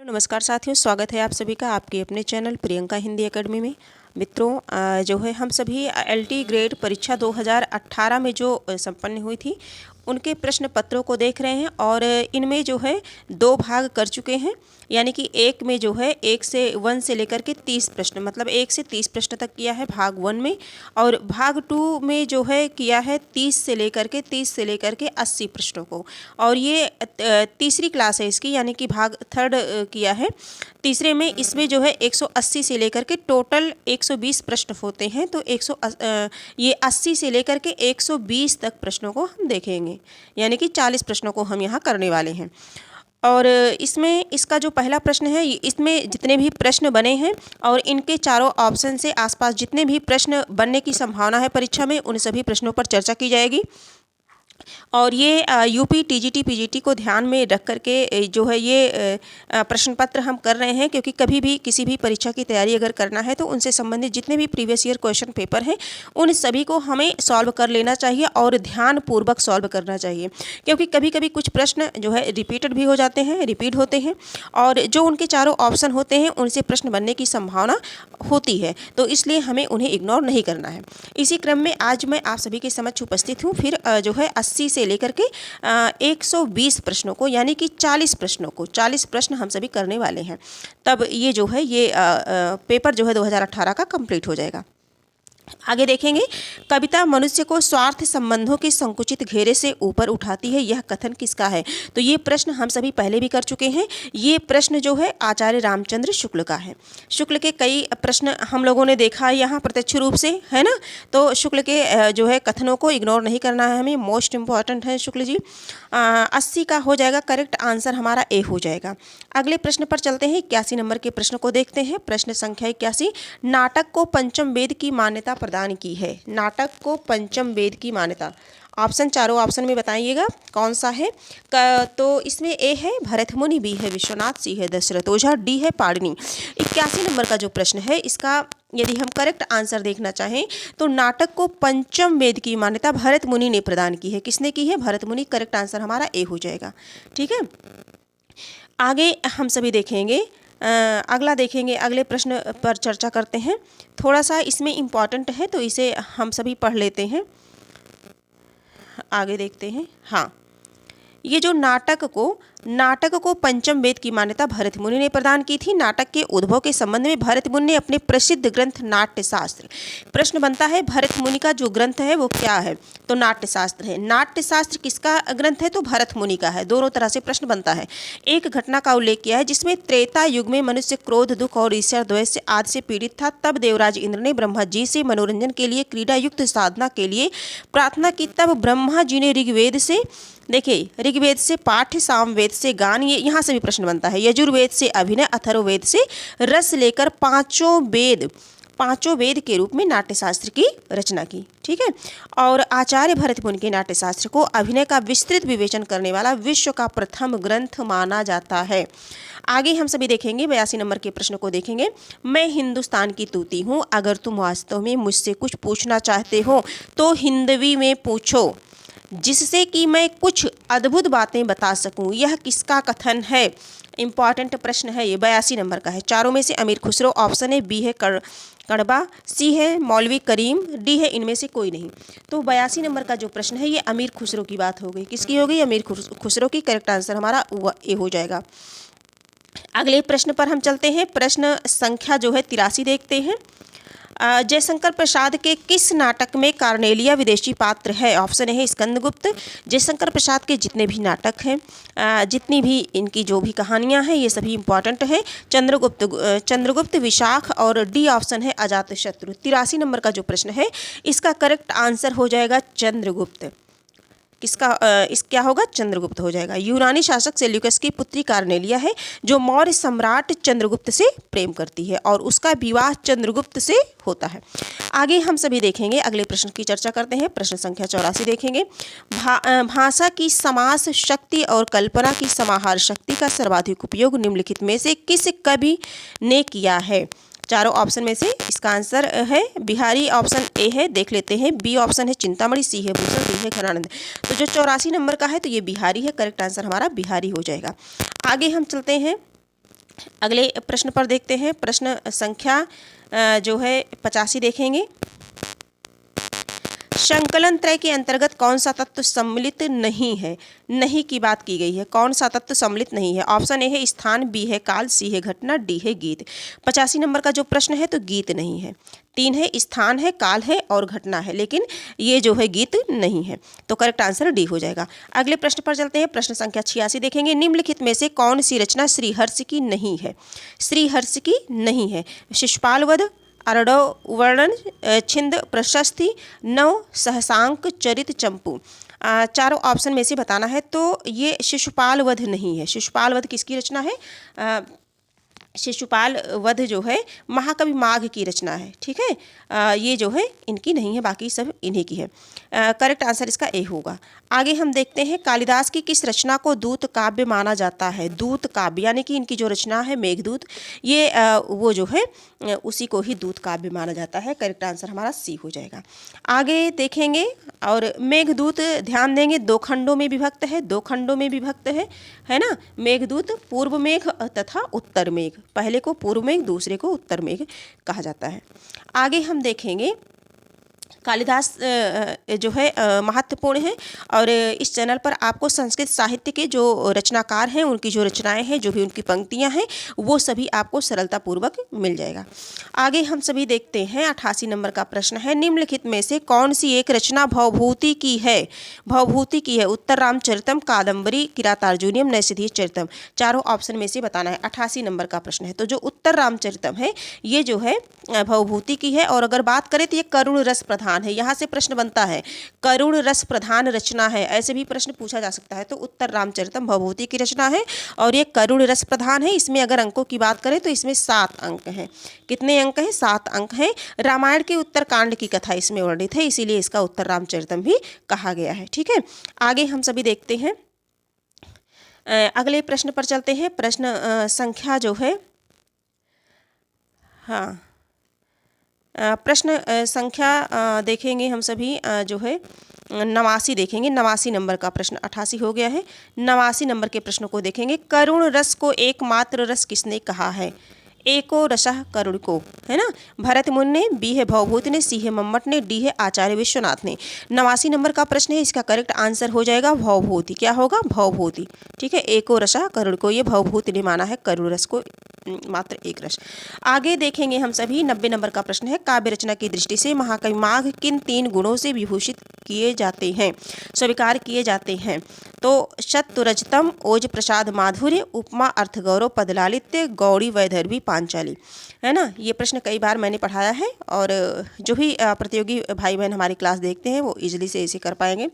नमस्कार साथियों, स्वागत है आप सभी का आपके अपने चैनल प्रियंका हिंदी एकेडमी में। मित्रों, जो है हम सभी एलटी ग्रेड परीक्षा 2018 में जो संपन्न हुई थी उनके प्रश्न पत्रों को देख रहे हैं और इनमें जो है 2 भाग कर चुके हैं। यानी कि एक में जो है 1 से लेकर के 30 प्रश्न, मतलब 1 से 30 प्रश्न तक किया है भाग 1 में, और भाग 2 में जो है किया है 30 से लेकर के 80 प्रश्नों को। और ये तीसरी क्लास है इसकी, यानी कि भाग 3 किया है। तीसरे में इसमें जो है 180 से लेकर के टोटल 120 प्रश्न होते हैं, तो ये 80 से लेकर के 120 तक प्रश्नों को हम देखेंगे, यानी कि 40 प्रश्नों को हम यहाँ करने वाले हैं। और इसमें इसका जो पहला प्रश्न है, इसमें जितने भी प्रश्न बने हैं और इनके चारों ऑप्शन से आसपास जितने भी प्रश्न बनने की संभावना है परीक्षा में, उन सभी प्रश्नों पर चर्चा की जाएगी। और ये यूपी टीजीटी पीजीटी को ध्यान में रख करके जो है ये प्रश्न पत्र हम कर रहे हैं, क्योंकि कभी भी किसी भी परीक्षा की तैयारी अगर करना है तो उनसे संबंधित जितने भी प्रीवियस ईयर क्वेश्चन पेपर हैं उन सभी को हमें सॉल्व कर लेना चाहिए और ध्यानपूर्वक सॉल्व करना चाहिए, क्योंकि कभी कभी कुछ प्रश्न जो है रिपीट होते हैं और जो उनके चारों ऑप्शन होते हैं उनसे प्रश्न बनने की संभावना होती है, तो इसलिए हमें उन्हें इग्नोर नहीं करना है। इसी क्रम में आज मैं आप सभी के समक्ष उपस्थित हूँ फिर जो है 80 से लेकर के 120 प्रश्नों को, यानी कि 40 प्रश्न हम सभी करने वाले हैं। तब ये जो है ये पेपर जो है 2018 का कंप्लीट हो जाएगा। आगे देखेंगे, कविता मनुष्य को स्वार्थ संबंधों के संकुचित घेरे से ऊपर उठाती है, यह कथन किसका है? तो ये प्रश्न हम सभी पहले भी कर चुके हैं। ये प्रश्न जो है आचार्य रामचंद्र शुक्ल का है। शुक्ल के कई प्रश्न हम लोगों ने देखा है यहाँ प्रत्यक्ष रूप से, है ना। तो शुक्ल के जो है कथनों को इग्नोर नहीं करना है हमें, मोस्ट इम्पॉर्टेंट है शुक्ल जी। 80 का हो जाएगा करेक्ट आंसर, हमारा ए हो जाएगा। अगले प्रश्न पर चलते हैं, 81 नंबर के प्रश्न को देखते हैं। प्रश्न संख्या 81, नाटक को पंचम वेद की मान्यता प्रदान की है। नाटक को पंचम वेद की मान्यता, ऑप्शन चारों ऑप्शन में बताइएगा कौन सा है। तो इसमें ए है भरत मुनि, बी है विश्वनाथ, सी है दशरथ ओझा, डी है पाणिनि। 81 नंबर का जो प्रश्न है इसका यदि हम करेक्ट आंसर देखना चाहें तो नाटक को पंचम वेद की मान्यता भरत मुनि ने प्रदान की है। किसने की है? भरत मुनि। करेक्ट आंसर हमारा ए हो जाएगा। ठीक है, आगे हम सभी देखेंगे, अगला देखेंगे, अगले प्रश्न पर चर्चा करते हैं। थोड़ा सा इसमें इम्पॉर्टेंट है तो इसे हम सभी पढ़ लेते हैं। आगे देखते हैं। हाँ, ये जो नाटक को पंचम वेद की मान्यता भरत मुनि ने प्रदान की थी। नाटक के उद्भव के संबंध में भरत मुनि ने अपने प्रसिद्ध ग्रंथ नाट्यशास्त्र, प्रश्न बनता है भरत मुनि का जो ग्रंथ है वो क्या है? तो नाट्यशास्त्र है। नाट्यशास्त्र किसका ग्रंथ है? तो भरत मुनि का है। दोनों तरह से प्रश्न बनता है। एक घटना का उल्लेख किया है जिसमें त्रेता युग में मनुष्य क्रोध, दुख और ईर्ष्या द्वेष से आदि से पीड़ित था। तब देवराज इंद्र ने ब्रह्मा जी से मनोरंजन के लिए क्रीड़ा युक्त साधना के लिए प्रार्थना की। तब ब्रह्मा जी ने ऋग्वेद से, देखिए ऋग्वेद से पाठ्य, सामवेद से गान, ये यहाँ से भी प्रश्न बनता है। यजुर्वेद से अभिनय, अथर्ववेद से रस लेकर पांचों वेद के रूप में नाट्यशास्त्र की रचना की। ठीक है, और आचार्य भरत मुनि के नाट्यशास्त्र को अभिनय का विस्तृत विवेचन करने वाला विश्व का प्रथम ग्रंथ माना जाता है। आगे हम सभी देखेंगे, 82 नंबर के प्रश्न को देखेंगे। मैं हिंदुस्तान की तूती हूँ, अगर तुम वास्तव में मुझसे कुछ पूछना चाहते हो तो हिंदवी में पूछो, जिससे कि मैं कुछ अद्भुत बातें बता सकूं। यह किसका कथन है? इंपॉर्टेंट प्रश्न है ये। 82 नंबर का है। चारों में से अमीर खुसरो ऑप्शन है, बी है कड़बा, सी है मौलवी करीम, डी है इनमें से कोई नहीं। तो 82 नंबर का जो प्रश्न है ये अमीर खुसरो की बात हो गई। किसकी हो गई? अमीर खुसरो की। करेक्ट आंसर हमारा ए हो जाएगा। अगले प्रश्न पर हम चलते हैं। प्रश्न संख्या जो है 83 देखते हैं। जयशंकर प्रसाद के किस नाटक में कार्नेलिया विदेशी पात्र है? ऑप्शन है स्कंदगुप्त। जयशंकर प्रसाद के जितने भी नाटक हैं, जितनी भी इनकी जो भी कहानियां हैं, ये सभी इंपॉर्टेंट है। चंद्रगुप्त, विशाख, और डी ऑप्शन है अजातशत्रु। 83 नंबर का जो प्रश्न है इसका करेक्ट आंसर हो जाएगा चंद्रगुप्त। किसका इस क्या होगा? चंद्रगुप्त हो जाएगा। यूनानी शासक सेल्यूकस की पुत्री कार्नेलिया है जो मौर्य सम्राट चंद्रगुप्त से प्रेम करती है और उसका विवाह चंद्रगुप्त से होता है। आगे हम सभी देखेंगे, अगले प्रश्न की चर्चा करते हैं। प्रश्न संख्या 84 देखेंगे। भाषा की समास शक्ति और कल्पना की समाहार शक्ति का सर्वाधिक उपयोग निम्नलिखित में से किस कवि ने किया है? चारों ऑप्शन में से इसका आंसर है बिहारी, ऑप्शन ए है, देख लेते हैं। बी ऑप्शन है चिंतामणि, सी है भूषण, डी है घनानंद। तो जो 84 नंबर का है तो ये बिहारी है। करेक्ट आंसर हमारा बिहारी हो जाएगा। आगे हम चलते हैं। अगले प्रश्न पर देखते हैं। प्रश्न संख्या जो है 85 देखेंगे। संकलन त्रय के अंतर्गत कौन सा तत्व सम्मिलित नहीं है? नहीं की बात की गई है। कौन सा तत्व सम्मिलित नहीं है? ऑप्शन ए है स्थान, बी है काल, सी है घटना, डी है गीत। 85 नंबर का जो प्रश्न है तो गीत नहीं है। 3 है स्थान है, काल है और घटना है, लेकिन ये जो है गीत नहीं है, तो करेक्ट आंसर डी हो जाएगा। अगले प्रश्न पर चलते हैं। प्रश्न संख्या 86 देखेंगे। निम्नलिखित में से कौन सी रचना श्रीहर्ष की नहीं है? श्रीहर्ष की नहीं है। शिशुपाल वध, आरडव वर्णन, छिंद प्रशस्ति, नव सहसांक, चरित चंपू। चारों ऑप्शन में से बताना है, तो ये शिशुपाल वध नहीं है। शिशुपाल वध किसकी रचना है? शिशुपाल वध जो है महाकवि माघ की रचना है। ठीक है, ये जो है इनकी नहीं है, बाकी सब इन्हीं की है। करेक्ट आंसर इसका ए होगा। आगे हम देखते हैं। कालिदास की किस रचना को दूत काव्य माना जाता है? दूत काव्य यानी कि इनकी जो रचना है मेघदूत, ये वो जो है उसी को ही दूत काव्य माना जाता है। करेक्ट आंसर हमारा सी हो जाएगा। आगे देखेंगे और मेघदूत ध्यान देंगे 2 खंडों में विभक्त है। 2 खंडों में विभक्त है ना। मेघदूत पूर्व मेघ तथा उत्तर मेघ, पहले को पूर्व मेघ, दूसरे को उत्तर मेघ कहा जाता है। आगे हम देखेंगे कालिदास जो है महत्वपूर्ण है, और इस चैनल पर आपको संस्कृत साहित्य के जो रचनाकार हैं उनकी जो रचनाएं हैं, जो भी उनकी पंक्तियां हैं, वो सभी आपको सरलतापूर्वक मिल जाएगा। आगे हम सभी देखते हैं। 88 नंबर का प्रश्न है। निम्नलिखित में से कौन सी एक रचना भवभूति की है? भवभूति की है। उत्तर रामचरितम, कादम्बरी, किरातार्जुनीयम, नैषधीय चरितम। चारों ऑप्शन में से बताना है। 88 नंबर का प्रश्न है। तो जो उत्तर रामचरितम है ये जो है भवभूति की है, और अगर बात करें तो ये करुण रस प्रधान है। यहाँ से प्रश्न बनता है करुण रस प्रधान रचना है, ऐसे भी प्रश्न पूछा जा सकता है। तो उत्तर रामचरितम भवभूति की रचना है और ये करुण रस प्रधान है। इसमें अगर अंकों की बात करें तो इसमें 7 अंक हैं। कितने अंक हैं? 7 अंक हैं। रामायण के उत्तरकांड की कथा इसमें वर्णित है, इसीलिए इसका उत्तर रामचरितम भी कहा गया है। ठीक है, आगे हम सभी देखते हैं। अगले प्रश्न पर चलते हैं। प्रश्न संख्या जो है प्रश्न संख्या देखेंगे हम सभी जो है 89 देखेंगे। 89 नंबर का प्रश्न 88 हो गया है। 89 नंबर के प्रश्न को देखेंगे। करुण रस को एकमात्र रस किसने कहा है? एको रसः करुण को, है ना। भरत मुनि ने, बी है भवभूति ने, सी है मम्मट ने, डी है आचार्य विश्वनाथ ने। 89 नंबर का प्रश्न है, इसका करेक्ट आंसर हो जाएगा भवभूति। क्या होगा? भवभूति। ठीक है, एको रसः करुण को, ये भवभूति ने माना है करुण रस को मात्र एक रस। आगे देखेंगे हम सभी। 90 नंबर का प्रश्न है। काव्य रचना की दृष्टि से महाकवि माघ किन 3 गुणों से विभूषित किए जाते हैं, स्वीकार किए जाते हैं? तो शतुरजतम, ओज प्रसाद माधुर्य, उपमा अर्थ गौरव, पदलालित्य, गौड़ी वैदर्भी, पांचाली, है ना। ये प्रश्न कई बार मैंने पढ़ाया है, और जो भी प्रतियोगी भाई बहन हमारी क्लास देखते हैं वो इजीली से इसे कर पाएंगे।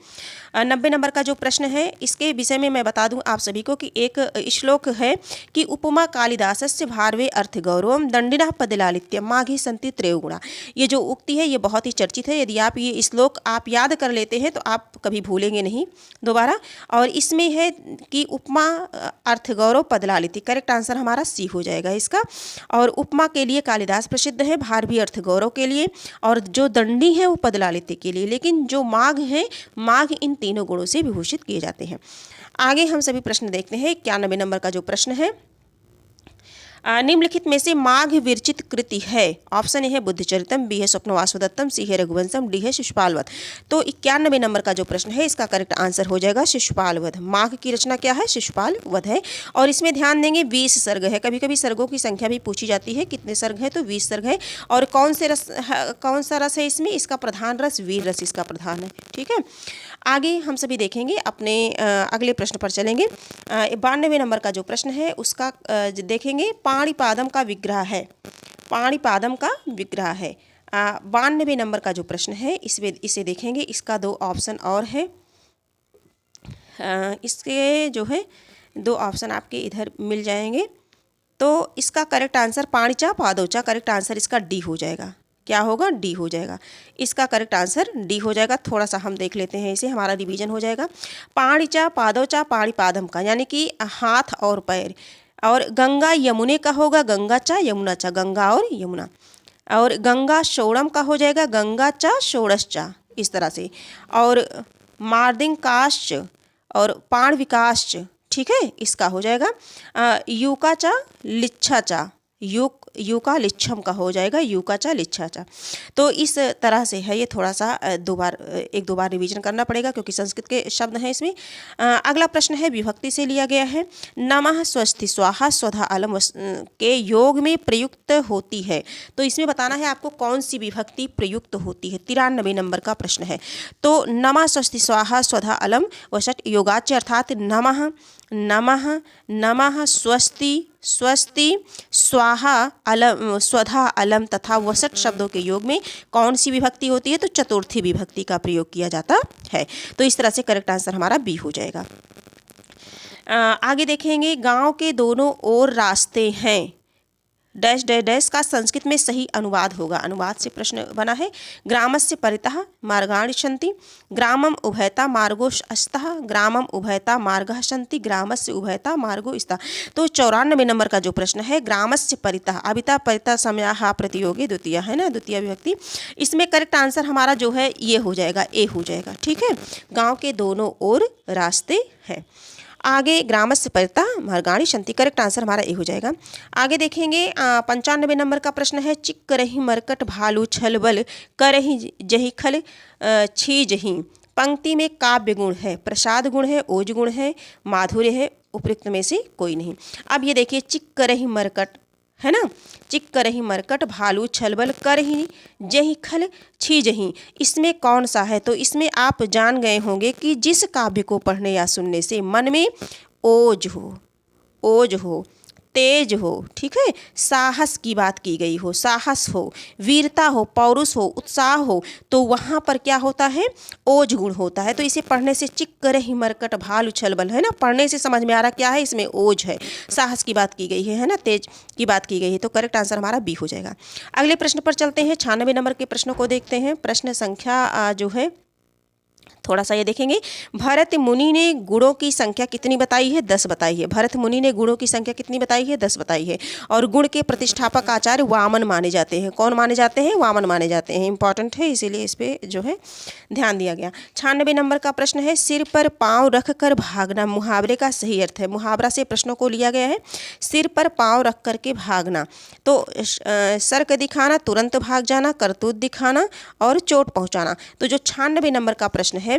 90 नंबर का जो प्रश्न है इसके विषय में मैं बता दूं आप सभी को कि एक श्लोक है कि उपमा कालिदासस्य भारवे अर्थ गौरवम दंडिनः पदलालित्यम माघे संति त्रयोगुणा। ये जो उक्ति है ये बहुत ही चर्चित है। यदि आप ये श्लोक आप याद कर लेते हैं तो आप कभी भूलेंगे नहीं दोबारा। और इसमें है कि उपमा अर्थ गौरव पदलालित्य, करेक्ट आंसर हमारा सी हो जाएगा इसका। और उपमा के लिए कालिदास प्रसिद्ध है, भारवी अर्थ गौरव के लिए, और जो दंडी है वो पदलालित्य के लिए, लेकिन जो माघ है, माघ इन तीनों गुणों से विभूषित किए जाते हैं। आगे हम सभी प्रश्न देखते हैं। 91 नंबर का जो प्रश्न है, निम्नलिखित में से माघ विरचित कृति है? ऑप्शन ए है बुद्धचरितम, बी है स्वप्नवासवदत्तम, सी है रघुवंशम, डी है शिशुपालवध। तो 91 नंबर का जो प्रश्न है इसका करेक्ट आंसर हो जाएगा शिशुपालवध। माघ की रचना क्या है? शिशुपालवध है। और इसमें ध्यान देंगे 20 सर्ग है। कभी कभी सर्गों की संख्या भी पूछी जाती है, कितने सर्ग है? तो 20 सर्ग है। और कौन सा रस है इसमें? इसका प्रधान रस वीर रस इसका प्रधान है। ठीक है, आगे हम सभी देखेंगे। अपने अगले प्रश्न पर चलेंगे। 92 नंबर का जो प्रश्न है उसका देखेंगे। पाणिपादम का विग्रह है। पाणिपादम का विग्रह है। 92 नंबर का जो प्रश्न है इसे देखेंगे। इसका 2 ऑप्शन और है। इसके जो है 2 ऑप्शन आपके इधर मिल जाएंगे। तो इसका करेक्ट आंसर पाणिचा पादोचा, करेक्ट आंसर इसका डी हो जाएगा। क्या होगा? डी हो जाएगा। इसका करेक्ट आंसर डी हो जाएगा। थोड़ा सा हम देख लेते हैं इसे, हमारा रिवीजन हो जाएगा। पाणिचा पादोचा पाणिपादम का यानी कि हाथ और पैर। और गंगा यमुने का होगा गंगा चा यमुना चा, गंगा और यमुना। और गंगा षोड़म का हो जाएगा गंगा चा षोड़श्चा, इस तरह से। और मार्दिंकाश्च और पाणविकाश्च, ठीक है, इसका हो जाएगा युकाचा लिच्छाचा, युका लिच्छम का हो जाएगा युकाचा लिच्छाचा। तो इस तरह से है, ये थोड़ा सा एक दो बार रिवीजन करना पड़ेगा क्योंकि संस्कृत के शब्द हैं इसमें। अगला प्रश्न है विभक्ति से लिया गया है। नमः स्वस्ति स्वाहा स्वधा अलम के योग में प्रयुक्त होती है, तो इसमें बताना है आपको कौन सी विभक्ति प्रयुक्त होती है। 93 नंबर का प्रश्न है। तो नमः स्वस्ति स्वाहा स्वधा अलम वषट योगाच्य अर्थात नमः नमः नमः स्वस्ति स्वस्ति स्वाहा अलम स्वधा अलम तथा वसट शब्दों के योग में कौन सी विभक्ति होती है, तो चतुर्थी विभक्ति का प्रयोग किया जाता है। तो इस तरह से करेक्ट आंसर हमारा बी हो जाएगा। आगे देखेंगे, गांव के दोनों ओर रास्ते हैं, डैश डैश डैश का संस्कृत में सही अनुवाद होगा। अनुवाद से प्रश्न बना है। ग्रामस्य परितः मार्गाणि सन्ति, ग्रामम उभयता मार्गो अस्तः, ग्रामम उभयता मार्गः सन्ति, ग्रामस्य उभयता मार्गो स्तः। तो 94 नंबर का जो प्रश्न है, ग्रामस्य परितः, अभिता परितः समयाः प्रतियोगी द्वितीय है ना, द्वितीय विभक्ति। इसमें करेक्ट आंसर हमारा जो है ये हो जाएगा, ए हो जाएगा। ठीक है, गाँव के दोनों ओर रास्ते हैं। आगे ग्रामस्य परितः मार्गाणि सन्ति, करेक्ट आंसर हमारा ए हो जाएगा। आगे देखेंगे 95 नंबर का प्रश्न है। चिक करही मरकट भालू छल बल करही जही खल छी जही। पंक्ति में काव्य गुण है, प्रसाद गुण है, ओज गुण है, माधुर्य है, उपयुक्त में से कोई नहीं। अब ये देखिए, चिक करही मरकट है ना, चिक करही मरकट भालू छलबल करही जही खल छी जही, इसमें कौन सा है? तो इसमें आप जान गए होंगे कि जिस काव्य को पढ़ने या सुनने से मन में ओज हो, तेज हो, ठीक है, साहस की बात की गई हो, साहस हो, वीरता हो, पौरुष हो, उत्साह हो, तो वहाँ पर क्या होता है? ओज गुण होता है। तो इसे पढ़ने से चिक करही मरकट भालू छलबल है ना, पढ़ने से समझ में आ रहा क्या है, इसमें ओज है, साहस की बात की गई है ना, तेज की बात की गई है। तो करेक्ट आंसर हमारा बी हो जाएगा। अगले प्रश्न पर चलते हैं। 96 नंबर के प्रश्नों को देखते हैं। प्रश्न संख्या जो है थोड़ा सा ये देखेंगे। भरत मुनि ने गुणों की संख्या कितनी बताई है? 10 बताई है। भरत मुनि ने गुणों की संख्या कितनी बताई है? 10 बताई है। और गुण के प्रतिष्ठापक आचार्य वामन माने जाते हैं। कौन माने जाते हैं? वामन माने जाते हैं। इंपॉर्टेंट है, इसीलिए इस पे जो है ध्यान दिया गया। 96 नंबर का प्रश्न है। सिर पर पाँव रख कर भागना, मुहावरे का सही अर्थ है। मुहावरा से प्रश्नों को लिया गया है। सिर पर पाँव रख करके भागना, तो सर्क दिखाना, तुरंत भाग जाना, करतूत दिखाना और चोट पहुंचाना। तो जो 96 नंबर का प्रश्न है,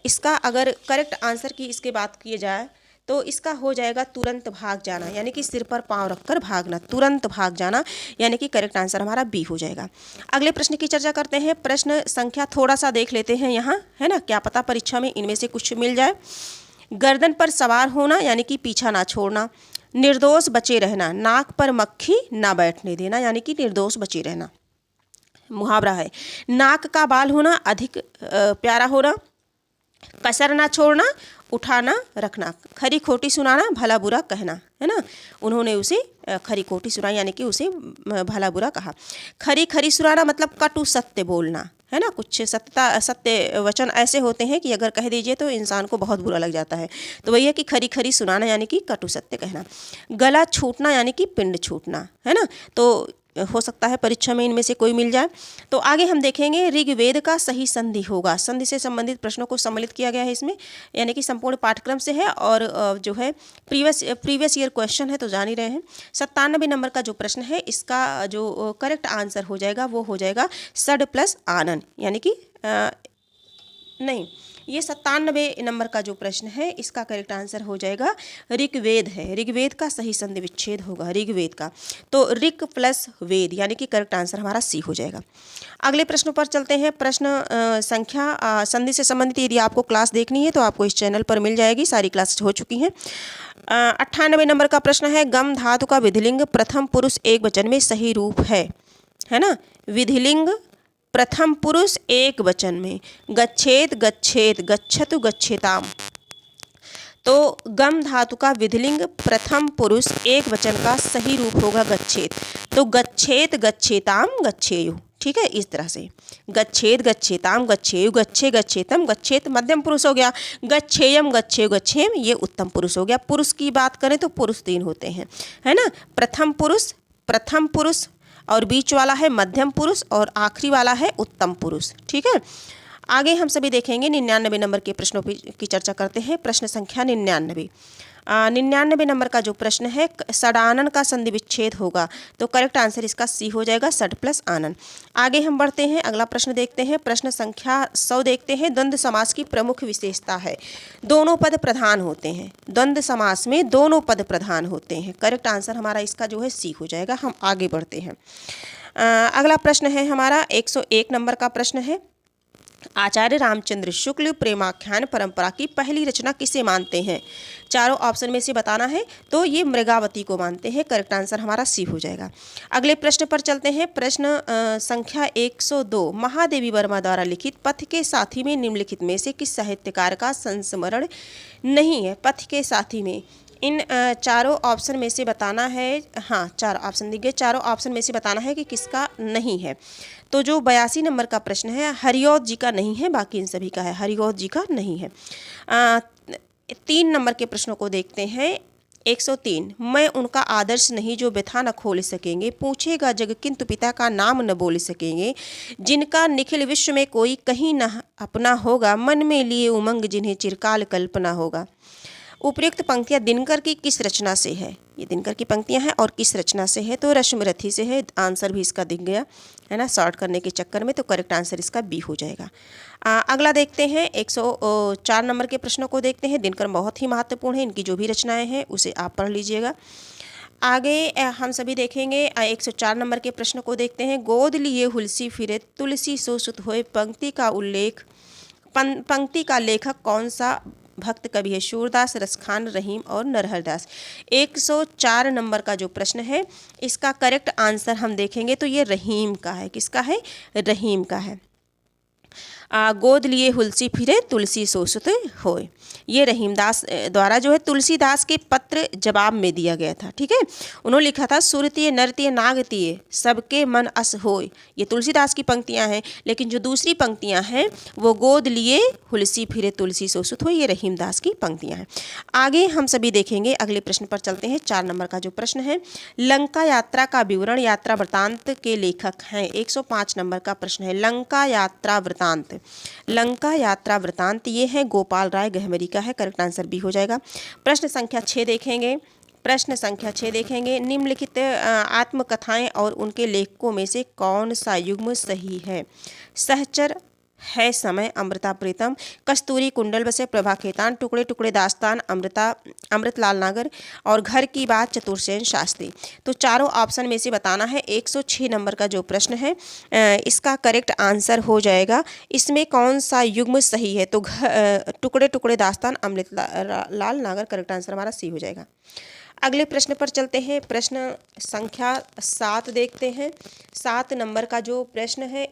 इसका अगर करेक्ट आंसर की इसके बात किए जाए तो इसका हो जाएगा तुरंत भाग जाना, यानी कि सिर पर पाँव रखकर भागना, तुरंत भाग जाना, यानी कि करेक्ट आंसर हमारा बी हो जाएगा। अगले प्रश्न की चर्चा करते हैं। प्रश्न संख्या थोड़ा सा देख लेते हैं यहाँ, है ना, क्या पता परीक्षा में इनमें से कुछ मिल जाए। गर्दन पर सवार होना, यानी कि पीछा ना छोड़ना। निर्दोष बचे रहना, नाक पर मक्खी ना बैठने देना, यानी कि निर्दोष बचे रहना। मुहावरा है। नाक का बाल होना, अधिक प्यारा होना। कसर ना छोड़ना, उठाना रखना। खरी खोटी सुनाना, भला बुरा कहना, है ना। उन्होंने उसे खरी खोटी सुनाई, यानी कि उसे भला बुरा कहा। खरी खरी सुनाना मतलब कटु सत्य बोलना, है ना। कुछ सत्य वचन ऐसे होते हैं कि अगर कह दीजिए तो इंसान को बहुत बुरा लग जाता है। तो वही है कि खरी खरी सुनाना, यानी कि कटु सत्य कहना। गला छूटना, यानी कि पिंड छूटना, है ना। तो हो सकता है परीक्षा में इनमें से कोई मिल जाए। तो आगे हम देखेंगे ऋग्वेद का सही संधि होगा। संधि से संबंधित प्रश्नों को सम्मिलित किया गया है इसमें, यानी कि संपूर्ण पाठ्यक्रम से है और जो है प्रीवियस ईयर क्वेश्चन है, तो जान ही रहे हैं। 97 नंबर का जो प्रश्न है, इसका जो करेक्ट आंसर हो जाएगा वो हो जाएगा षड प्लस आनन, यानी कि नहीं, ये 97 नंबर का जो प्रश्न है, इसका करेक्ट आंसर हो जाएगा ऋग्वेद है। ऋग्वेद का सही संधि विच्छेद होगा ऋग्वेद का, तो ऋग प्लस वेद, यानी कि करेक्ट आंसर हमारा सी हो जाएगा। अगले प्रश्नों पर चलते हैं। प्रश्न संख्या संधि से संबंधित यदि आपको क्लास देखनी है तो आपको इस चैनल पर मिल जाएगी, सारी क्लासेस हो चुकी हैं। 98 नंबर का प्रश्न है। गम धातु का विधिलिंग प्रथम पुरुष एक वचन में सही रूप है ना। विधिलिंग प्रथम पुरुष एक वचन में, गच्छेत गच्छेत, गच्छतु गच्छेताम। तो गम धातु का विधिलिंग प्रथम पुरुष एक वचन का सही रूप होगा गच्छेत, तो गच्छेत गच्छेताम गच्छेयु, ठीक है, इस तरह से। गच्छेत गच्छेताम गच्छेयु, गच्छे गच्छेतम, गच्छेत मध्यम पुरुष हो गया, गच्छेयम गच्छेयु गच्छेम ये उत्तम पुरुष हो गया। पुरुष की बात करें तो पुरुष 3 होते हैं, है ना। प्रथम पुरुष और बीच वाला है मध्यम पुरुष और आखिरी वाला है उत्तम पुरुष, ठीक है। आगे हम सभी देखेंगे 99 नंबर के प्रश्नों की चर्चा करते हैं। प्रश्न संख्या 99। 99 नंबर का जो प्रश्न है, षडानन का संधि विच्छेद होगा, तो करेक्ट आंसर इसका सी हो जाएगा, षड प्लस आनन। आगे हम बढ़ते हैं, अगला प्रश्न देखते हैं, प्रश्न संख्या 100 देखते हैं। द्वंद्व समास की प्रमुख विशेषता है, दोनों पद प्रधान होते हैं। द्वंद्व समास में दोनों पद प्रधान होते हैं। करेक्ट आंसर हमारा इसका जो है सी हो जाएगा। हम आगे बढ़ते हैं। अगला प्रश्न है हमारा 101 नंबर का प्रश्न है, आचार्य रामचंद्र शुक्ल प्रेमाख्यान परंपरा की पहली रचना किसे मानते हैं? चारों ऑप्शन में से बताना है, तो ये मृगावती को मानते हैं। करेक्ट आंसर हमारा सी हो जाएगा। अगले प्रश्न पर चलते हैं। प्रश्न संख्या 102, महादेवी वर्मा द्वारा लिखित पथ के साथी में निम्नलिखित में से किस साहित्यकार का संस्मरण नहीं है? पथ के साथी में इन चारों ऑप्शन में से बताना है। हाँ, चार ऑप्शन दिए गए, चारों ऑप्शन में से बताना है कि किसका नहीं है। तो जो 82 नंबर का प्रश्न है, हरिऔध जी का नहीं है, बाकी इन सभी का है। हरिऔध जी का नहीं है। 3 नंबर के प्रश्नों को देखते हैं। 103, मैं उनका आदर्श नहीं जो व्यथा न खोल सकेंगे, पूछेगा जग किंतु पिता का नाम न बोल सकेंगे, जिनका निखिल विश्व में कोई कहीं न अपना होगा, मन में लिए उमंग जिन्हें चिरकाल कल्पना होगा। उपयुक्त पंक्तियां दिनकर की किस रचना से है? ये दिनकर की पंक्तियां हैं और किस रचना से है? तो रश्मिरथी से है। आंसर भी इसका दिख गया है ना, शॉर्ट करने के चक्कर में, तो करेक्ट आंसर इसका बी हो जाएगा। अगला देखते हैं, 104 नंबर के प्रश्नों को देखते हैं। दिनकर बहुत ही महत्वपूर्ण है, इनकी जो भी रचनाएं हैं उसे आप पढ़ लीजिएगा। आगे हम सभी देखेंगे 104 नंबर के प्रश्न को देखते हैं। गोद लिए हुलसी फिरे तुलसी सो सुत होए, पंक्ति का लेखक कौन सा भक्त कवि है? सूरदास, रसखान, रहीम और नरहरदास। 104 नंबर का जो प्रश्न है, इसका करेक्ट आंसर हम देखेंगे तो ये रहीम का है। किसका है? रहीम का है। गोद लिए हुलसी फिरे तुलसी सो सुत होए, ये रहीमदास द्वारा जो है तुलसीदास के पत्र जवाब में दिया गया था। ठीक है, उन्होंने लिखा था, सुरतीय नरतीय नागतीय सबके मन अस होए। ये तुलसीदास की पंक्तियां हैं, लेकिन जो दूसरी पंक्तियां हैं वो गोद लिए हुलसी फिरे तुलसी सो सुत होए, ये रहीमदास की पंक्तियां हैं। आगे हम सभी देखेंगे, अगले प्रश्न पर चलते हैं। 4 नंबर का जो प्रश्न है, लंका यात्रा का विवरण यात्रा वृतांत के लेखक हैं। 105 नंबर का प्रश्न है, लंका यात्रा वृतांत। लंका यात्रा वृतांत ये है गोपाल राय गहमरी का है। करेक्ट आंसर बी हो जाएगा। प्रश्न संख्या 6 देखेंगे। प्रश्न संख्या 6 देखेंगे, निम्नलिखित आत्मकथाएं और उनके लेखकों में से कौन सा युग्म सही है? सहचर, है समय, अमृता प्रीतम, कस्तूरी कुंडल बसे, प्रभा खेतान, टुकड़े टुकड़े दास्तान, अमृतलाल नागर और घर की बात चतुरसेन शास्त्री। तो चारों ऑप्शन में से बताना है। 106 नंबर का जो प्रश्न है, इसका करेक्ट आंसर हो जाएगा, इसमें कौन सा युग्म सही है? तो टुकड़े टुकड़े दास्तान, अमृतलाल नागर। करेक्ट आंसर हमारा सी हो जाएगा। अगले प्रश्न पर चलते हैं। प्रश्न संख्या 7 देखते हैं। 7 नंबर का जो प्रश्न है,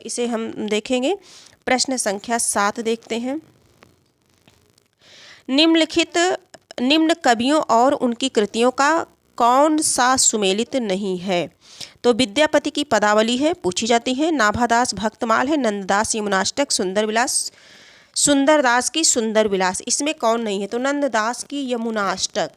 इसे हम देखेंगे। प्रश्न संख्या 7 देखते हैं। निम्न कवियों और उनकी कृतियों का कौन सा सुमेलित नहीं है? तो विद्यापति की पदावली है, पूछी जाती है। नाभादास भक्तमाल है, नंददास यमुनाष्टक, सुंदरदास की सुंदर विलास। इसमें कौन नहीं है? तो नंददास की यमुनाष्टक,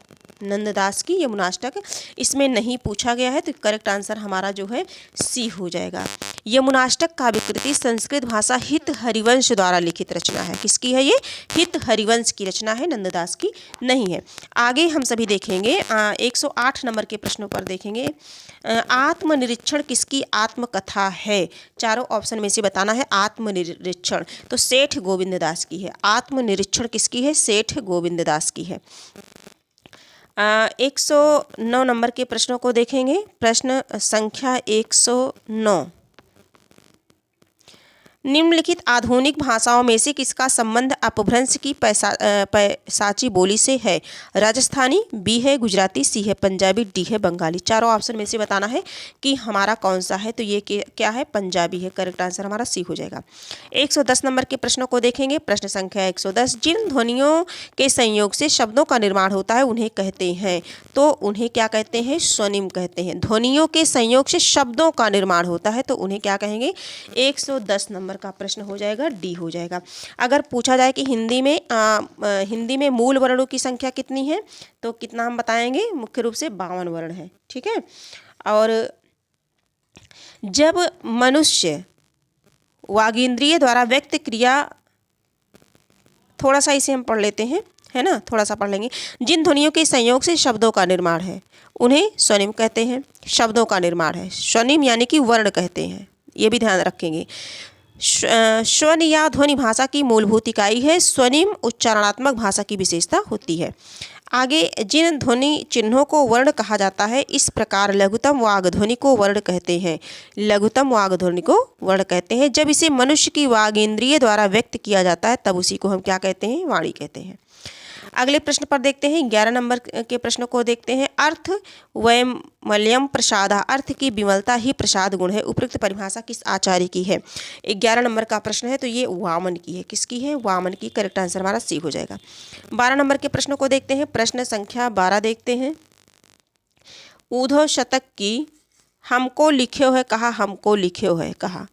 नंददास की यमुनाष्टक इसमें नहीं पूछा गया है, तो करेक्ट आंसर हमारा जो है सी हो जाएगा। यमुनाष्टक काव्य कृति संस्कृत भाषा हित हरिवंश द्वारा लिखित रचना है। किसकी है ये? हित हरिवंश की रचना है, नंददास की नहीं है। आगे हम सभी देखेंगे 108 नंबर के प्रश्नों पर देखेंगे। आत्मनिरीक्षण किसकी आत्मकथा है? चारों ऑप्शन में से बताना है। आत्मनिरीक्षण तो सेठ गोविंददास की है। आत्मनिरीक्षण किसकी है? सेठ गोविंददास की है। 109 नंबर के प्रश्नों को देखेंगे। प्रश्न संख्या 109, निम्नलिखित आधुनिक भाषाओं में से किसका संबंध अपभ्रंश की पैसाची बोली से है? राजस्थानी, बी है गुजराती, सी है पंजाबी, डी है बंगाली। चारों ऑप्शन में से बताना है कि हमारा कौन सा है। तो ये क्या है? पंजाबी है। करेक्ट आंसर हमारा सी हो जाएगा। 110 नंबर के प्रश्नों को देखेंगे। प्रश्न संख्या 110, जिन ध्वनियों के संयोग से शब्दों का निर्माण होता है उन्हें कहते हैं, तो उन्हें क्या कहते हैं? स्वनिम कहते हैं। ध्वनियों के संयोग से शब्दों का निर्माण होता है तो उन्हें क्या कहेंगे? 110 नंबर का प्रश्न हो जाएगा, डी हो जाएगा। अगर पूछा जाए कि हिंदी में मूल वर्णों की संख्या कितनी है, तो कितना हम बताएंगे? मुख्य रूप से 52 वर्ण है। ठीक है, और जब मनुष्य वागींद्रिय द्वारा व्यक्त क्रिया, थोड़ा सा इसे हम पढ़ लेते हैं। है ना, थोड़ा सा पढ़ लेंगे। जिन ध्वनियों के संयोग से शब्दों का निर्माण है उन्हें स्वनिम कहते हैं। शब्दों का निर्माण है, स्वनिम यानी कि वर्ण कहते हैं, ये भी ध्यान रखेंगे। स्वन या ध्वनि भाषा की मूलभूत इकाई है। स्वनिम उच्चारणात्मक भाषा की विशेषता होती है। आगे, जिन ध्वनि चिन्हों को वर्ण कहा जाता है, इस प्रकार लघुतम वाग ध्वनि को वर्ण कहते हैं। लघुतम वाग ध्वनि को वर्ण कहते हैं। जब इसे मनुष्य की वाग इंद्रिय द्वारा व्यक्त किया जाता है तब उसी को हम क्या कहते हैं, वाणी कहते हैं। अगले प्रश्न पर देखते हैं, 11 नंबर के प्रश्न को देखते हैं। अर्थ वैमल्यम प्रसाद, अर्थ की विमलता ही प्रसाद गुण है। उपयुक्त परिभाषा किस आचार्य की है? 11 नंबर का प्रश्न है, तो ये वामन की है। किसकी है? वामन की। करेक्ट आंसर हमारा सी हो जाएगा। 12 नंबर के प्रश्न को देखते हैं। प्रश्न संख्या 12 देखते हैं। ऊधव शतक की हमको लिख्यो है कहा, हमको लिख्यो है कहा,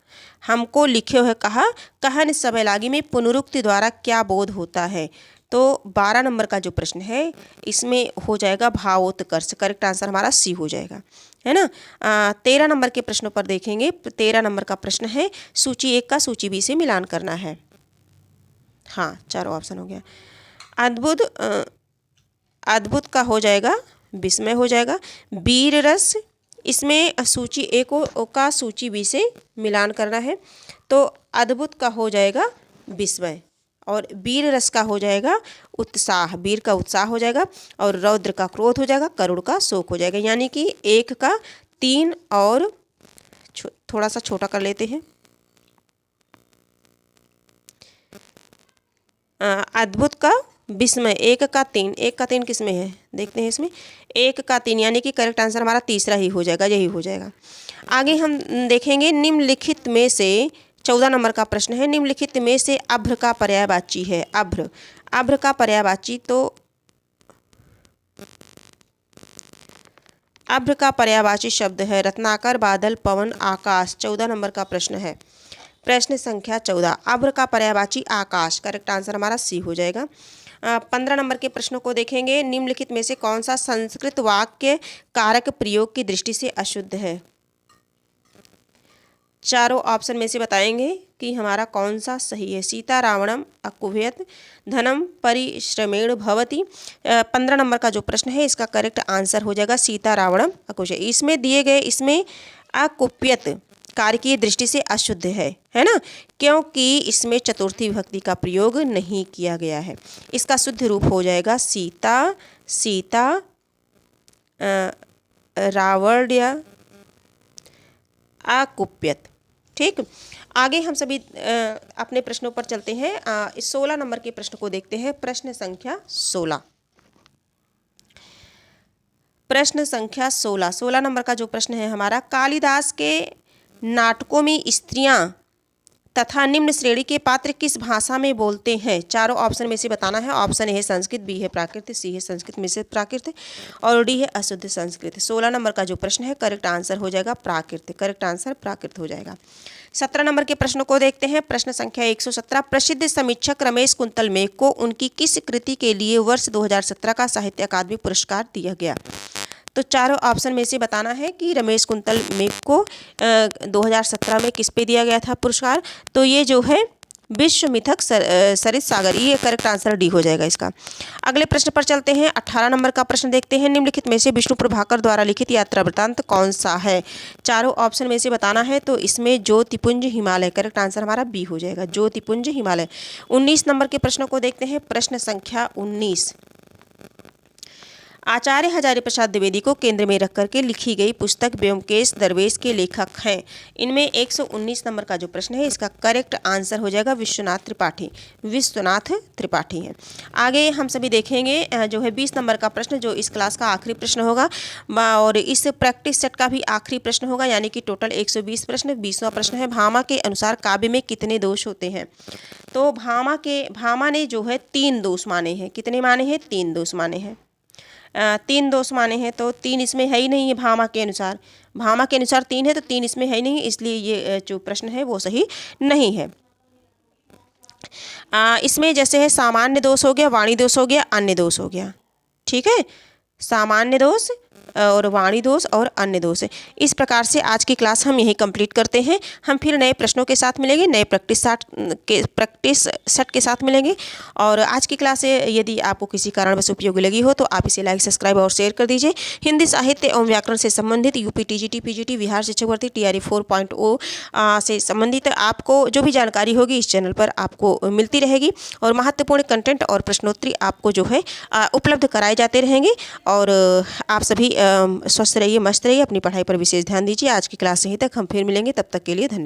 हमको लिख्यो है कहा, कहन समय लागी में पुनरुक्ति द्वारा क्या बोध होता है? तो 12 नंबर का जो प्रश्न है इसमें हो जाएगा भावोत्कर्ष। करेक्ट आंसर हमारा सी हो जाएगा, है ना। 13 नंबर के प्रश्नों पर देखेंगे। 13 नंबर का प्रश्न है, सूची 1 का सूची बी से मिलान करना है। हाँ, चारों ऑप्शन हो गया। अद्भुत, अद्भुत का हो जाएगा विस्मय हो जाएगा। वीर रस, इसमें सूची ए को का सूची बी से मिलान करना है, तो अद्भुत का हो जाएगा विस्मय, और वीर रस का हो जाएगा उत्साह, वीर का उत्साह हो जाएगा, और रौद्र का क्रोध हो जाएगा, करुण का शोक हो जाएगा। यानी कि 1 का 3 और थोड़ा सा छोटा कर लेते हैं। अद्भुत का विस्मय 1 का 3, 1 का 3 किस में है देखते हैं। इसमें 1 का 3 यानी कि करेक्ट आंसर हमारा तीसरा ही हो जाएगा, यही हो जाएगा। आगे हम देखेंगे, निम्नलिखित में से 14 नंबर का प्रश्न है, निम्नलिखित में से अभ्र का पर्यायवाची है। अभ्र, अभ्र का पर्यायवाची, तो अभ्र का पर्यायवाची शब्द है रत्नाकर, बादल, पवन, आकाश। 14 नंबर का प्रश्न है, प्रश्न संख्या 14। अभ्र का पर्यायवाची आकाश। करेक्ट आंसर हमारा सी हो जाएगा। 15 नंबर के प्रश्नों को देखेंगे। निम्नलिखित में से कौन सा संस्कृत वाक्य कारक प्रयोग की दृष्टि से अशुद्ध है? चारों ऑप्शन में से बताएंगे कि हमारा कौन सा सही है। सीता रावणम अकुभयत, धनम परिश्रमेण भवति। 15 नंबर का जो प्रश्न है इसका करेक्ट आंसर हो जाएगा सीता रावणम अकुशय। इसमें दिए गए, इसमें अकुप्यत कार्य की दृष्टि से अशुद्ध है ना, क्योंकि इसमें चतुर्थी विभक्ति का प्रयोग नहीं किया गया है। इसका शुद्ध रूप हो जाएगा सीता, सीता रावण्य अकुप्यत। ठीक, आगे हम सभी अपने प्रश्नों पर चलते हैं। 16 नंबर के प्रश्न को देखते हैं। प्रश्न संख्या 16, प्रश्न संख्या 16। 16 नंबर का जो प्रश्न है हमारा, कालिदास के नाटकों में स्त्रियां तथा निम्न श्रेणी के पात्र किस भाषा में बोलते हैं? चारों ऑप्शन में से बताना है। ऑप्शन ए है संस्कृत, बी है प्राकृत, सी है संस्कृत मिश्रित प्राकृत, और डी है अशुद्ध संस्कृत। 16 नंबर का जो प्रश्न है करेक्ट आंसर हो जाएगा प्राकृत। करेक्ट आंसर प्राकृत हो जाएगा। 17 नंबर के प्रश्नों को देखते हैं। प्रश्न संख्या 117, प्रसिद्ध समीक्षक रमेश कुंतल मेघ को उनकी किस कृति के लिए वर्ष 2017 का साहित्य अकादमी पुरस्कार दिया गया? तो चारों ऑप्शन में से बताना है कि रमेश कुंतल मेघ को 2017 में किस पे दिया गया था पुरस्कार? तो ये जो है विश्व मिथक सरित सागर, ये करेक्ट आंसर डी हो जाएगा इसका। अगले प्रश्न पर चलते हैं। 18 नंबर का प्रश्न देखते हैं। निम्नलिखित में से विष्णु प्रभाकर द्वारा लिखित यात्रा वृत्तांत कौन सा है? चारों ऑप्शन में से बताना है। तो इसमें ज्योतिपुंज हिमालय, करेक्ट आंसर हमारा बी हो जाएगा, ज्योतिपुंज हिमालय। 19 नंबर के प्रश्नों को देखते हैं। प्रश्न संख्या 19, आचार्य हजारी प्रसाद द्विवेदी को केंद्र में रख करके लिखी गई पुस्तक ब्योमकेश दरवेश के लेखक हैं। इनमें 119 नंबर का जो प्रश्न है इसका करेक्ट आंसर हो जाएगा विश्वनाथ त्रिपाठी, विश्वनाथ त्रिपाठी है। आगे हम सभी देखेंगे जो है 20 नंबर का प्रश्न, जो इस क्लास का आखिरी प्रश्न होगा और इस प्रैक्टिस सेट का भी आखिरी प्रश्न होगा, यानी कि टोटल 120 प्रश्न। 20वां प्रश्न है, भामा के अनुसार काव्य में कितने दोष होते हैं? तो भामा ने जो है 3 दोष माने हैं। कितने माने हैं? 3 दोष माने हैं। 3 दोष माने हैं, तो 3 इसमें है ही नहीं है। भामा के अनुसार 3 है, तो 3 इसमें है ही नहीं, इसलिए ये जो प्रश्न है वो सही नहीं है। इसमें जैसे है सामान्य दोष हो गया, वाणी दोष हो गया, अन्य दोष हो गया। ठीक है, सामान्य दोष, और वाणी दोष और अन्य दोष। इस प्रकार से आज की क्लास हम यही कंप्लीट करते हैं। हम फिर नए प्रश्नों के साथ मिलेंगे, नए प्रैक्टिस सेट के साथ मिलेंगे। और आज की क्लास यदि आपको किसी कारणवश उपयोगी लगी हो तो आप इसे लाइक, सब्सक्राइब और शेयर कर दीजिए। हिंदी साहित्य एवं व्याकरण से संबंधित यूपी टीजीटी पीजीटी बिहार शिक्षक भर्ती TRE 4.0 से संबंधित आपको जो भी जानकारी होगी इस चैनल पर आपको मिलती रहेगी और महत्वपूर्ण कंटेंट और प्रश्नोत्तरी आपको जो है उपलब्ध कराए जाते रहेंगे। और आप सभी स्वस्थ रहिए, मस्त रहिए, अपनी पढ़ाई पर विशेष ध्यान दीजिए। आज की क्लास यहीं तक, हम फिर मिलेंगे, तब तक के लिए धन्यवाद।